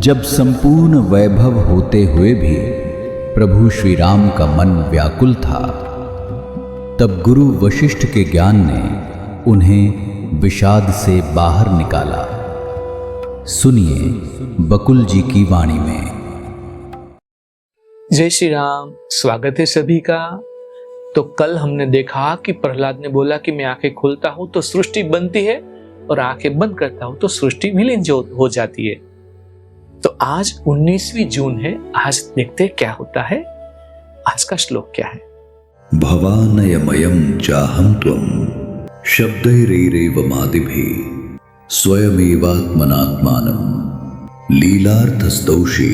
जब संपूर्ण वैभव होते हुए भी प्रभु श्री राम का मन व्याकुल था, तब गुरु वशिष्ठ के ज्ञान ने उन्हें विषाद से बाहर निकाला। सुनिए बकुल जी की वाणी में। जय श्री राम। स्वागत है सभी का। तो कल हमने देखा कि प्रहलाद ने बोला कि मैं आंखें खोलता हूं तो सृष्टि बनती है और आंखें बंद करता हूं तो सृष्टि विलीन हो जाती है। तो आज 19वीं जून है। आज देखते हैं क्या होता है। आज का श्लोक क्या है। भवानयमयं चाहं त्वं शब्दैरेवमादिभिः स्वयमेवात्मनात्मानं लीलार्थस्तौषि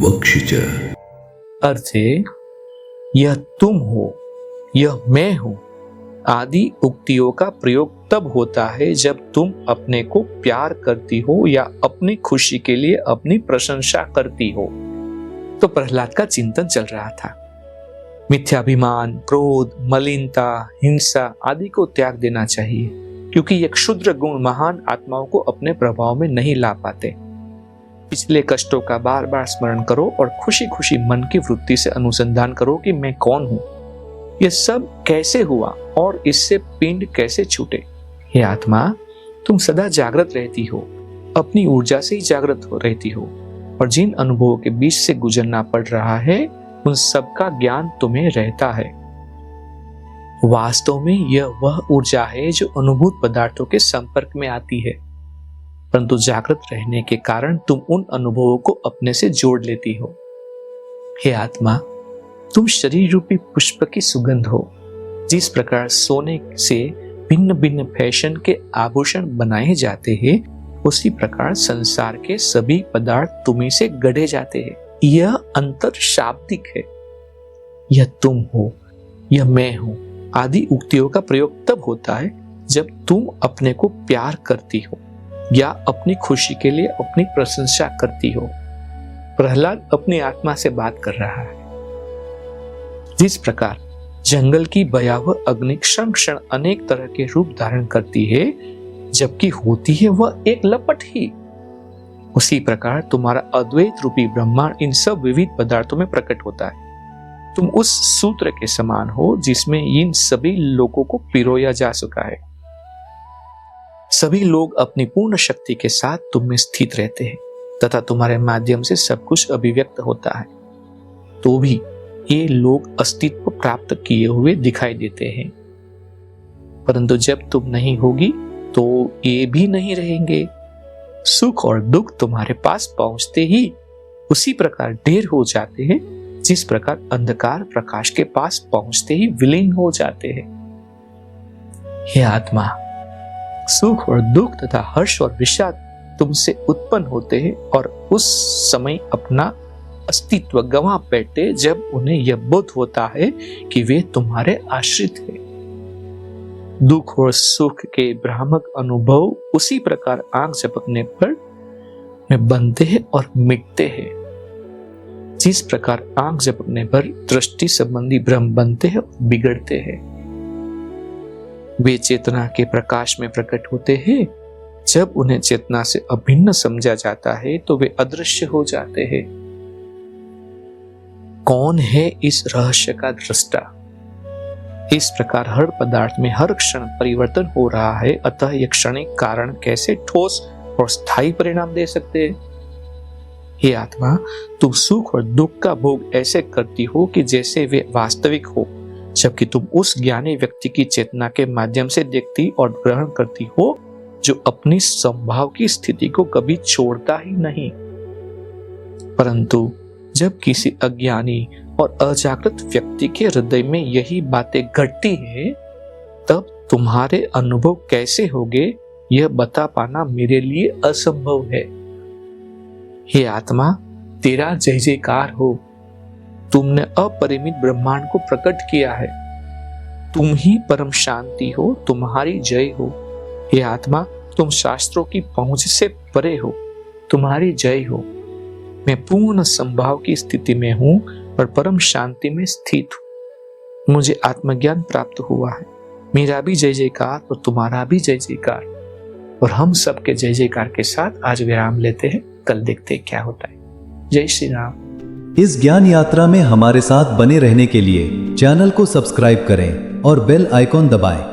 वक्षि च। अर्थ है, यह तुम हो, यह मैं हूं आदि उक्तियों का प्रयोग तब होता है जब तुम अपने को प्यार करती हो या अपनी खुशी के लिए अपनी प्रशंसा करती हो। तो प्रहलाद का चिंतन चल रहा था। मिथ्याभिमान, क्रोध, मलिनता, हिंसा आदि को त्याग देना चाहिए, क्योंकि ये क्षुद्र गुण महान आत्माओं को अपने प्रभाव में नहीं ला पाते। पिछले कष्टों का बार बार स्मरण करो और खुशी खुशी मन की वृत्ति से अनुसंधान करो कि मैं कौन हूं, यह सब कैसे हुआ और इससे पिंड कैसे छूटे। हे आत्मा, तुम सदा जागृत रहती हो, अपनी ऊर्जा से ही जागृत रहती हो, और जिन अनुभवों के बीच से गुजरना पड़ रहा है उन सब का ज्ञान तुम्हें रहता है। वास्तव में यह वह ऊर्जा है जो अनुभूत पदार्थों के संपर्क में आती है, परंतु जागृत रहने के कारण तुम उन अनुभवों को अपने से जोड़ लेती हो। हे आत्मा, तुम शरीर रूपी पुष्प की सुगंध हो। जिस प्रकार सोने से भिन्न भिन्न फैशन के आभूषण बनाए जाते हैं, उसी प्रकार संसार के सभी पदार्थ तुम्ही से गढ़े जाते हैं। यह अंतर शाब्दिक है। यह तुम हो, यह मैं हूं आदि उक्तियों का प्रयोग तब होता है जब तुम अपने को प्यार करती हो या अपनी खुशी के लिए अपनी प्रशंसा करती हो। प्रहलाद अपनी आत्मा से बात कर रहा है। जिस प्रकार जंगल की भयावह अग्नि क्षण क्षण अनेक तरह के रूप धारण करती है, जबकि होती है वह एक लपट ही, उसी प्रकार तुम्हारा अद्वैत रूपी ब्रह्मांड इन सब विविध पदार्थों में प्रकट होता है। तुम उस सूत्र के समान हो जिसमें इन सभी लोगों को पिरोया जा चुका है। सभी लोग अपनी पूर्ण शक्ति के साथ तुम में स्थित रहते हैं तथा तुम्हारे माध्यम से सब कुछ अभिव्यक्त होता है। तो भी ये लोग अस्तित्व प्राप्त किए हुए दिखाई देते हैं, परंतु जब तुम नहीं होगी तो ये भी नहीं रहेंगे। सुख और दुख तुम्हारे पास पहुंचते ही उसी प्रकार ढेर हो जाते हैं, जिस प्रकार अंधकार प्रकाश के पास पहुंचते ही विलीन हो जाते हैं। हे आत्मा, सुख और दुख तथा हर्ष और विषाद तुमसे उत्पन्न होते हैं और उस समय अपना अस्तित्व गंवा बैठते जब उन्हें यह बोध होता है कि वे तुम्हारे आश्रित हैं। दुख और सुख के भ्रामक अनुभव उसी प्रकार आंख झपकने पर में बनते हैं और मिटते हैं, जिस प्रकार आंख झपकने पर दृष्टि संबंधी भ्रम बनते हैं और बिगड़ते हैं। वे चेतना के प्रकाश में प्रकट होते हैं। जब उन्हें चेतना से अभिन्न समझा जाता है तो वे अदृश्य हो जाते हैं। कौन है इस रहस्य का दृष्टा? इस प्रकार हर पदार्थ में हर क्षण परिवर्तन हो रहा है, अतः यह क्षणिक कारण कैसे ठोस और स्थायी परिणाम दे सकते हैं? हे आत्मा, तुम सुख और दुख का भोग ऐसे करती हो कि जैसे वे वास्तविक हो, जबकि तुम उस ज्ञानी व्यक्ति की चेतना के माध्यम से देखती और ग्रहण करती हो जो अपनी संभाव की स्थिति को कभी छोड़ता ही नहीं। परंतु जब किसी अज्ञानी और अजागृत व्यक्ति के हृदय में यही बातें घटती हैं, तब तुम्हारे अनुभव कैसे होंगे यह बता पाना मेरे लिए असंभव है। हे आत्मा, तेरा जय जयकार हो। तुमने अपरिमित ब्रह्मांड को प्रकट किया है। तुम ही परम शांति हो, तुम्हारी जय हो। हे आत्मा, तुम शास्त्रों की पहुंच से परे हो, तुम्हारी जय हो। मैं पूर्ण संभाव की स्थिति में हूं और परम शांति में स्थित हूं। मुझे आत्मज्ञान प्राप्त हुआ है। मेरा भी जय जयकार और तुम्हारा भी जय जयकार। और हम सबके जय जयकार के साथ आज विराम लेते हैं। कल देखते हैं क्या होता है। जय श्री राम। इस ज्ञान यात्रा में हमारे साथ बने रहने के लिए चैनल को सब्सक्राइब करें और बेल आइकॉन दबाएं।